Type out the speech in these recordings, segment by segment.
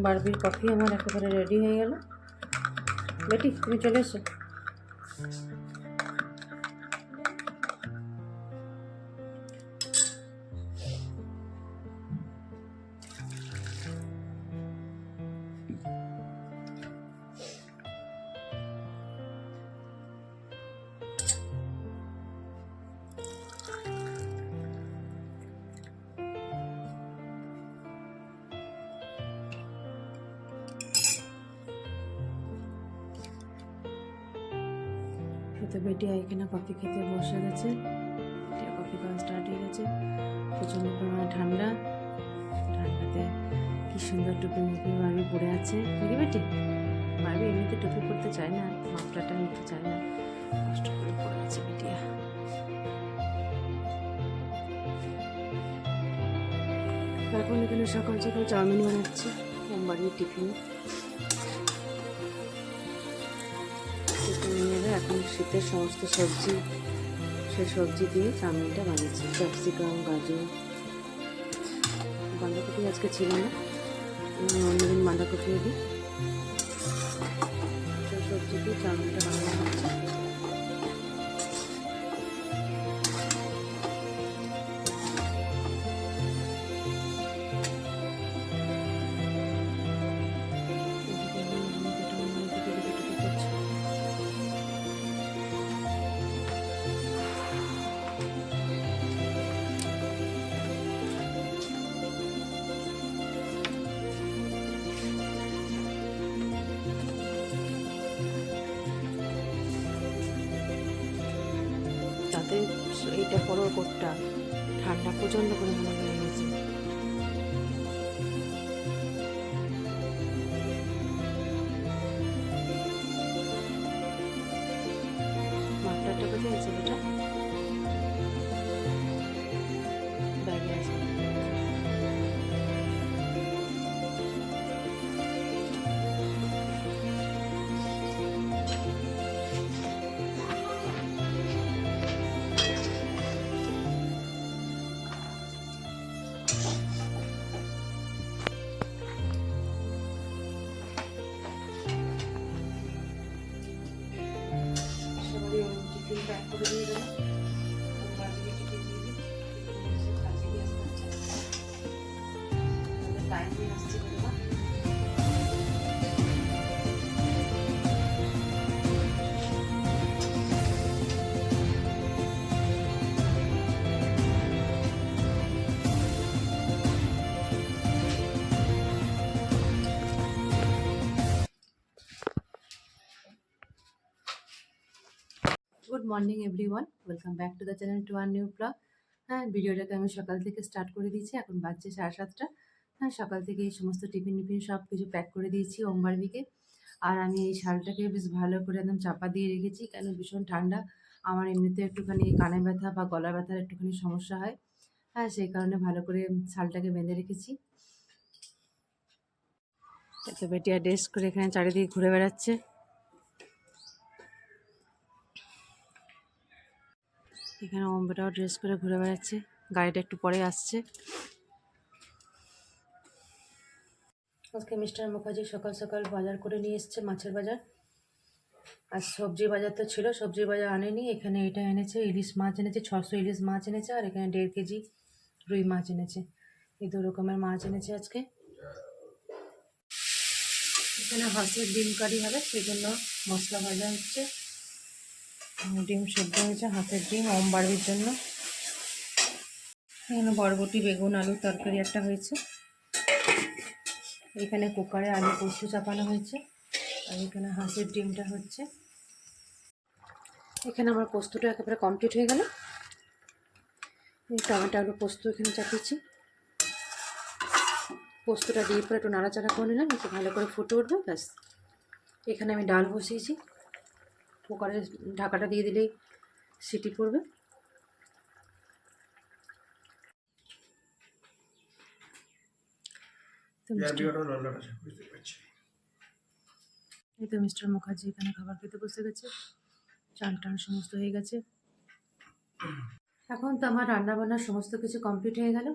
বারবির coffee আমার একেবারে ready হয়ে গেল। বেটি তুমি চলে এসো। তো বেটি এখানে কফি খেতে বসে গেছে। কফি খাওয়া স্টার্ট হয়ে গেছে। প্রচণ্ড পরিমাণে ঠান্ডা। ঠান্ডাতে কি সুন্দর টুপি মুপি বারবি পরে আছে নাকি বেটি? বারবি এমনিতে টুপি পরতে চায় না, মাফলাটা নিতে চায় না, কষ্ট করে পরে আছে বেটিয়া। এখন এখানে সকাল সকাল চাউমিন বানাচ্ছি বাড়ির টিফিনে। এখন শীতের সমস্ত সবজি, সে সবজি দিয়ে চাউমিনটা বানিয়েছি। ক্যাপসিকাম, গাজর, বাঁধাকপি আজকে ছিল না, অন্যদিন বাঁধাকপিও দিই। সেই সবজি দিয়ে চাউমিনটা বানানো হচ্ছে। তাতে এইটা পরো কোটটা ঠান্ডা প্রচণ্ড পরিমাণে হয়ে গেছে। মাত্রাটা কোথায় আছে বেটা? ব্যাগে আছে। টিফিন প্যাক করে দিয়ে দেবো। টাইম নিয়ে আসছে বেরোবা। Good morning everyone, welcome back to the channel to our new blog. হ্যাঁ, ভিডিওটাকে আমি সকাল থেকে স্টার্ট করে দিয়েছি। এখন বাজছে 7:30। হ্যাঁ, সকাল থেকে এই সমস্ত টিফিন সব কিছু প্যাক করে দিয়েছি ওমবারবিকে। আর আমি এই শালটাকে বেশ ভালো করে একদম চাপা দিয়ে রেখেছি, কেন ভীষণ ঠান্ডা। আমার এমনিতে একটুখানি কানে ব্যথা বা গলা ব্যথার একটুখানি সমস্যা হয়। হ্যাঁ, সেই কারণে ভালো করে শালটাকে বেঁধে রেখেছি। এত বেটিয়া ড্রেস করে এখানে চারিদিকে ঘুরে বেড়াচ্ছে। এখানে অম্বটাও ড্রেস করে ঘুরে বেড়াচ্ছে। গাড়িটা একটু পরে আসছে। আজকে মিস্টার মুখার্জি সকাল সকাল বাজার করে নিয়ে এসছে, মাছের বাজার। আর সবজি বাজার তো ছিল, সবজি বাজার আনেনি। এখানে এটা এনেছে, ইলিশ মাছ এনেছে, 600 ইলিশ মাছ এনেছে। আর এখানে 1.5 কেজি রুই মাছ এনেছে। এই 2 রকমের মাছ এনেছে আজকে। এখানে হাঁসের ডিম কারি হবে, সেই জন্য মশলা ভাজা হচ্ছে। ডিম সেদ্ধ হয়েছে, হাঁসের ডিম ওমবারবির জন্য। এখানে বরবটি, বেগুন, আলুর তরকারি একটা হয়েছে। এখানে কুকারে আলু পোস্ত চাপানো হয়েছে। আর এখানে হাঁসের ডিমটা হচ্ছে। এখানে আমার পোস্তটা একেবারে কমপ্লিট হয়ে গেল। এই টমেটো আলু পোস্ত এখানে চাপিয়েছি। পোস্তটা দিয়ে পরে একটু নাড়াচাড়া করে নিলাম, একটু ভালো করে ফুটে উঠবে, ব্যাস। এখানে আমি ডাল বসিয়েছি। কুকারের ঢাকাটা দিয়ে দিলেই সিটি পড়বে। এই তো মিস্টার মুখার্জি এখানে খাবার খেতে বসে গেছে। চান টান সমস্ত হয়ে গেছে। এখন তো আমার রান্নাবান্নার সমস্ত কিছু কমপ্লিট হয়ে গেল।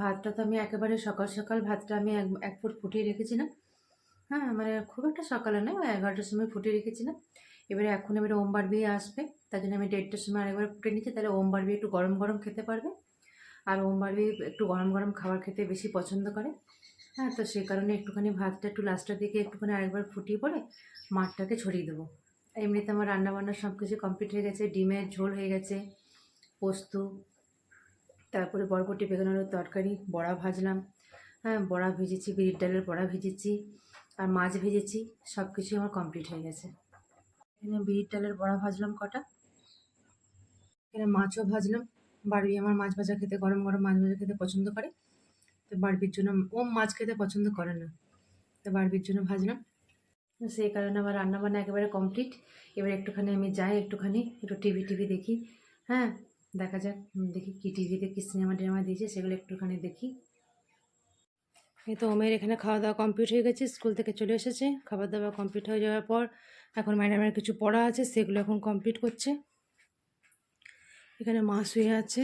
ভাতটা তো আমি একেবারে সকাল সকাল ভাতটা আমি এক ফুট ফুটিয়ে রেখেছিলাম। হ্যাঁ, মানে খুব একটা সকালে নয়, ওই 11টার সময় ফুটিয়ে রেখেছিলাম। এবারে ওম বাড়বি আসবে, তার জন্য আমি 1:30টার সময় আরেকবার ফুটিয়ে নিচ্ছি, তাহলে ওম বাড়বি একটু গরম গরম খেতে পারবে। আর ওম বাড়বি একটু গরম গরম খাবার খেতে বেশি পছন্দ করে। হ্যাঁ, তো সেই কারণে একটুখানি ভাতটা একটু লাস্টের দিকে একটুখানি আরেকবার ফুটিয়ে পরে মাঠটাকে ছড়িয়ে দেবো। এমনিতে আমার রান্নাবান্না সব কিছু কমপ্লিট হয়ে গেছে, ডিমের ঝোল হয়ে গেছে, পোস্ত, তারপরে বরবটি বেগুন আলুর তরকারি, বড়া ভাজলাম। হ্যাঁ, বড়া ভেজেছি, বিউলির ডালের বড়া ভেজেছি, আর মাছ ভেজেছি, সব কিছুই আমার কমপ্লিট হয়ে গেছে। এখানে বিউলির ডালের বড়া ভাজলাম কটা, এখানে মাছও ভাজলাম। বারবি আমার মাছ ভাজা খেতে, গরম গরম মাছ ভাজা খেতে পছন্দ করে। তো বারবির জন্য, ও মাছ খেতে পছন্দ করে না, তো বারবির জন্য ভাজলাম। তো সেই কারণে আমার রান্নাবান্না একেবারে কমপ্লিট। এবার একটুখানি আমি যাই, একটু টিভি দেখি। হ্যাঁ, দেখা যাক, দেখি কি টিভিতে কি সিনেমা টিনেমা দিয়েছে, সেগুলো একটুখানি দেখি। এই তো ওমের এখানে খাওয়া দাওয়া কমপ্লিট হয়ে গেছে, স্কুল থেকে চলে এসেছে। খাবার দাবার কমপ্লিট হয়ে যাওয়ার পর এখন ম্যাডামের কিছু পড়া আছে, সেগুলো এখন কমপ্লিট করছে। এখানে মা শুয়ে আছে,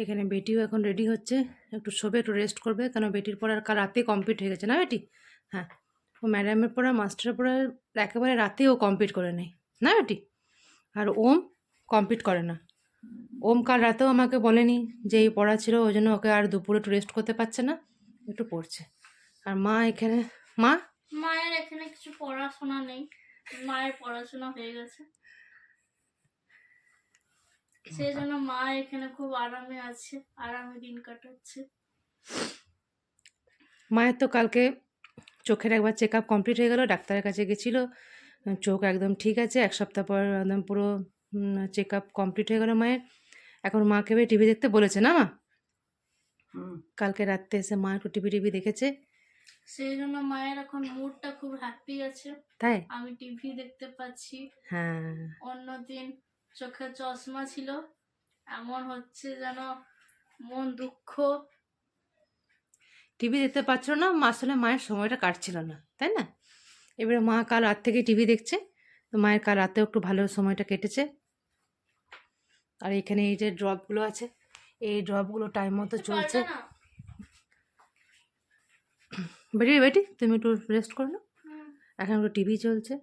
এখানে বেটিও এখন রেডি হচ্ছে, একটু শোবে, একটু রেস্ট করবে, কেন বেটির পড়ার কাল রাতে কমপ্লিট হয়ে গেছে না বেটি? হ্যাঁ, ও ম্যাডামের পড়া, মাস্টারের পড়া একেবারে রাতে ও কমপ্লিট করে নেয় না বেটি? আর ওম কমপ্লিট করে না। ওম কাল রাতেও আমাকে বলেনি যে এই পড়া ছিল, ওই জন্য ওকে আর দুপুরে একটু রেস্ট করতে পারছে না, একটু পড়ছে। আর মা এখানে, মায়ের এখানে কিছু পড়াশোনা নেই, মায়ের পড়াশোনা হয়ে গেছে, সেই জন্য মা এখানে খুব আরামে আছে, আরামে দিন কাটাচ্ছে। মায়ের তো কালকে চোখের একবার চেক আপ কমপ্লিট হয়ে গেল, ডাক্তারের কাছে গেছিল, চোখ একদম ঠিক আছে, 1 সপ্তাহ পর একদম পুরো চেক আপ কমপ্লিট হয়ে গেল মায়ের। এখন মাকে টিভি দেখতে বলেছে না মা? কালকে রাত্রে এসে মা একটু টিভি দেখেছে, সেই জন্য মায়ের এখন মুডটা খুব হ্যাপি আছে, তাই আমি টিভি দেখতে পাচ্ছি। হ্যাঁ, অন্যদিন চোখে চশমা ছিল, এমন হচ্ছে যেন মন দুঃখ। টিভি দেখতে পাচ্ছিল না, আসলে মায়ের সময়টা কাটছিল না, তাই না? এবারে মা কাল রাত থেকে টিভি দেখছে, তো মায়ের কাল রাতেও একটু ভালো সময়টা কেটেছে। আর এখানে এই যে ড্রপগুলো আছে, এই ড্রপগুলো টাইম মতো চলছে। বেটি তুমি একটু রেস্ট করো না, এখন একটু টিভি চলছে,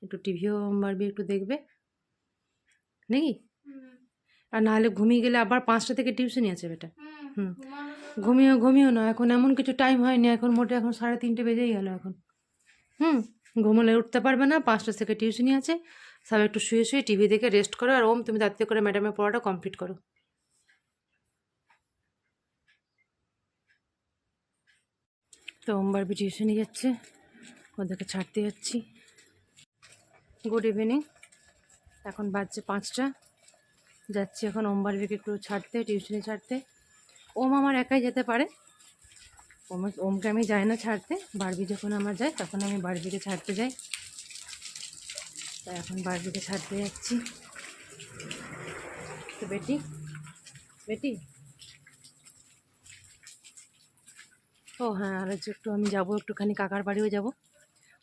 একটু টিভিও বাড়বি একটু দেখবে নাকি? আর নাহলে ঘুমিয়ে গেলে আবার 5টা থেকে টিউশনই আছে বেটা। ঘুমিও না, এখন এমন কিছু টাইম হয়নি, এখন মোটে এখন 3:30 বেজেই গেল এখন। ঘুমোলে উঠতে পারবে না, 5টা থেকে টিউশনই আছে। সব একটু শুয়ে শুয়ে টিভি দেখে রেস্ট করো, আর ওম তুমি তাড়াতাড়ি করে ম্যাডামের পড়াটা কমপ্লিট করো। তো ওম বারবি টিউশনে যাচ্ছে, ওদেরকে ছাড়তে যাচ্ছি। গুড ইভিনিং, এখন বাজছে 5টা, যাচ্ছি এখন ওম বারবিকে একটু ছাড়তে, টিউশনে ছাড়তে। ওম আমার একাই যেতে পারে, ওমকে আমি যাই না ছাড়তে, বারবি যখন আমার যায় তখন আমি বারবিকে ছাড়তে যাই। তাই এখন বারবিকে ছাড়তে যাচ্ছি। তো বেটি ও হ্যাঁ, আর একটু আমি যাবো, একটুখানি কাকার বাড়িও যাব,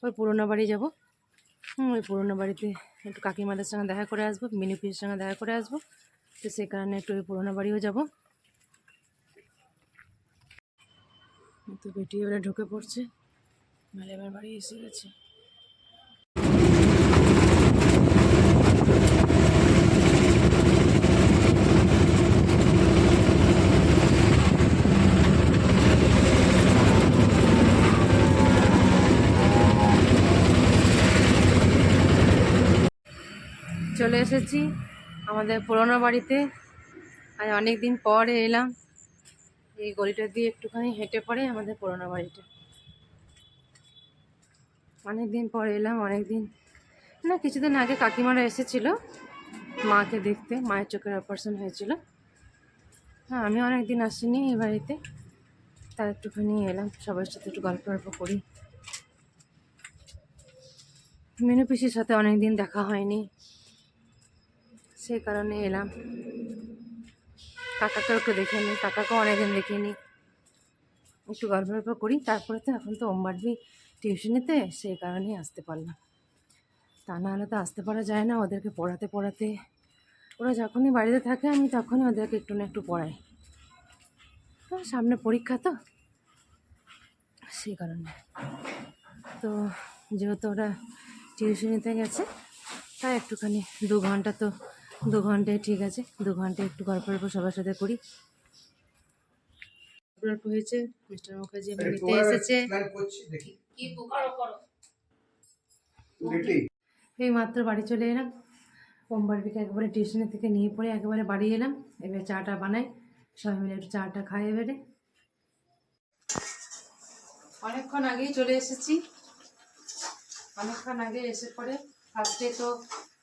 ওই পুরোনো বাড়ি যাব। ওই পুরোনো বাড়িতে একটু কাকিমাদের সঙ্গে দেখা করে আসবো, মিনি পিসের সঙ্গে দেখা করে আসবো, তো সেই কারণে একটু ওই পুরোনো বাড়িও যাব। তো বেটি এবারে ঢুকে পড়ছে, ম্যাডামের বাড়ি এসে গেছে। চলে এসেছি আমাদের পুরোনো বাড়িতে, আজ অনেক দিন পর এলাম। এই গলিটা দিয়ে একটুখানি হেঁটে পড়ে আমাদের পুরোনো বাড়িটা, অনেক দিন পর এলাম, কিছুদিন আগে কাকিমারা এসেছিল মাকে দেখতে, মায়ের চোখের অপারেশন হয়েছিল। হ্যাঁ, আমি অনেক দিন আসিনি এই বাড়িতে, তার একটুখানি এলাম, সবার সাথে একটু গল্প করি। মিনু পিসির সাথে অনেক দিন দেখা হয়নি, সেই কারণে এলাম। কাকাকেও একটু দেখে নিই, কাকাকেও অনেকদিন দেখিনি, একটু গল্প করি। তারপরে তো এখন তো ওম বাড়বি টিউশনিতে, সেই কারণেই আসতে পারলাম, তা নাহলে তো আসতে পারা যায় না। ওদেরকে পড়াতে ওরা যখনই বাড়িতে থাকে আমি তখনই ওদেরকে একটু না একটু পড়াই। সামনে পরীক্ষা তো সেই কারণে। তো যেহেতু ওরা টিউশনিতে গেছে তাই একটুখানি 2 ঘন্টা, তো 2 ঘন্টায় ঠিক আছে, 2 ঘন্টায় একটু গল্প গল্প সবার সাথে করি। গল্প হয়েছে, মিস্টার মুখার্জি নিতে এসেছে। এই মাত্র বাড়ি চলে এলাম, ওমবারবিকে একবারে টিউশনি থেকে নিয়ে পড়ে একেবারে বাড়ি এলাম। এবার চাটা বানাই, সবাই মিলে একটু চাটা খাই। এবারে অনেকক্ষণ আগেই চলে এসেছি, অনেকক্ষণ আগে এসে পরে ফার্স্টে তো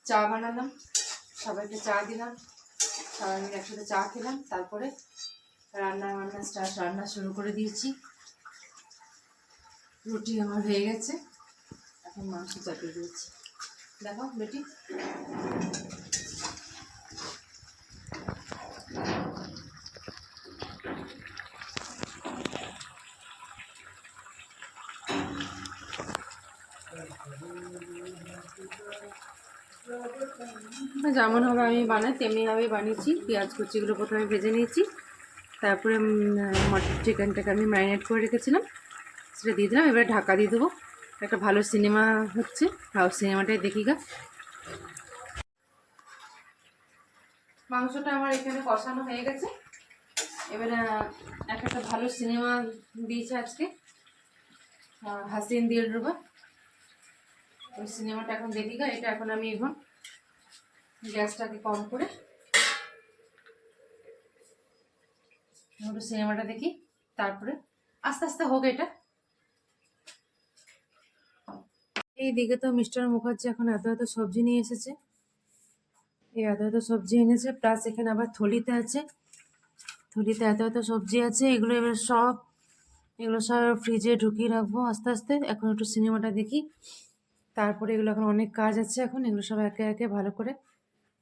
চা বানালাম, সবাইকে চা দিলাম, সবাই মিলে একসাথে চা খেলাম। তারপরে রান্না শুরু করে দিয়েছি। রুটি আমার হয়ে গেছে, এখন মাংস চাপিয়ে দিয়েছি। দেখো বেটি, যেমন হবে আমি বানাই তেমনিভাবেই বানিয়েছি। পেঁয়াজ কুচিগুলো প্রথমে ভেজে নিয়েছি, তারপরে চিকেনটাকে আমি ম্যারিনেট করে রেখেছিলাম, সেটা দিয়ে দিলাম। এবারে ঢাকা দিয়ে দেবো। একটা ভালো সিনেমা হচ্ছে, সিনেমাটাই দেখি গা। মাংসটা আমার এখানে কষানো হয়ে গেছে। এবারে একটা ভালো সিনেমা দিয়েছে আজকে, হাসিন দিলরুবা, ওই সিনেমাটা এখন দেখি গা। এটা এখন আমি এখন গ্যাসটাকে কম করে একটু সিনেমাটা দেখি, তারপরে আস্তে আস্তে হোক এটা। এইদিকে তো মিস্টার মুখার্জি এখন এত এত সবজি নিয়ে এসেছে, এই এত এত সবজি এনেছে, প্লাস এখানে আবার থলিতে আছে, থলিতে এত এত সবজি আছে। এগুলো সব ফ্রিজে ঢুকিয়ে রাখবো আস্তে আস্তে। এখন একটু সিনেমাটা দেখি, তারপরে এগুলো এখন অনেক কাজ আছে, এখন এগুলো সব একে একে ভালো করে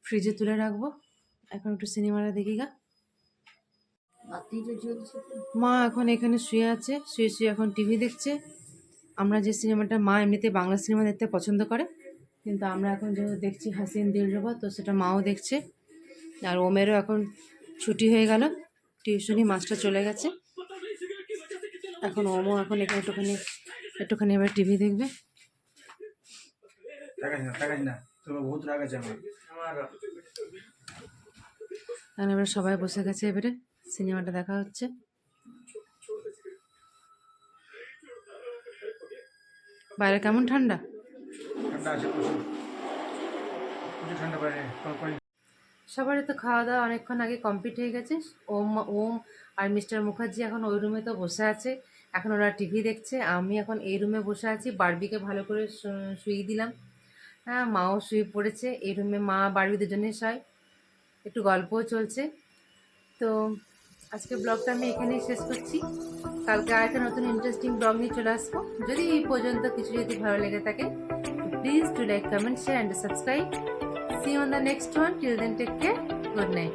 ফ্রিজে তুলে রাখবো। এখন একটু সিনেমাটা দেখি গা। মা এখন এখানে শুয়ে আছে, শুয়ে শুয়ে এখন টিভি দেখছে। আমরা যে সিনেমাটা, মা এমনিতে বাংলা সিনেমা দেখতে পছন্দ করে, কিন্তু আমরা এখন যেহেতু দেখছি হাসিন দিলরুবা, তো সেটা মাও দেখছে। আর ওমেরও এখন ছুটি হয়ে গেল, টিউশনি মাস্টার চলে গেছে। এখন ওমও এখন এখানে একটুখানি এবার টিভি দেখবে। এখন এবার সবাই বসে গেছে, এবারে সিনেমাটা দেখা হচ্ছে। বাইরে কেমন ঠান্ডা, সবারই তো খাওয়া দাওয়া অনেকক্ষণ আগে কমপ্লিট হয়ে গেছে। ওম আর মিস্টার মুখার্জি এখন ওই রুমে তো বসে আছে, এখন ওরা টিভি দেখছে। আমি এখন এই রুমে বসে আছি, বারবিকে ভালো করে শুয়ে দিলাম। হ্যাঁ, মাও শুয়ে পড়েছে এই রুমে, মা বারবি দুজনে শয়, একটু গল্পও চলছে। তো আজকে ব্লগটা আমি এখানেই শেষ করছি, কালকে আর একটা নতুন ইন্টারেস্টিং ব্লগ নিয়ে চলে আসবো। যদি এই পর্যন্ত কিছু যদি ভালো লেগে থাকে, please do like, comment, share and subscribe. See you on the next one. Till then, take care. Good night.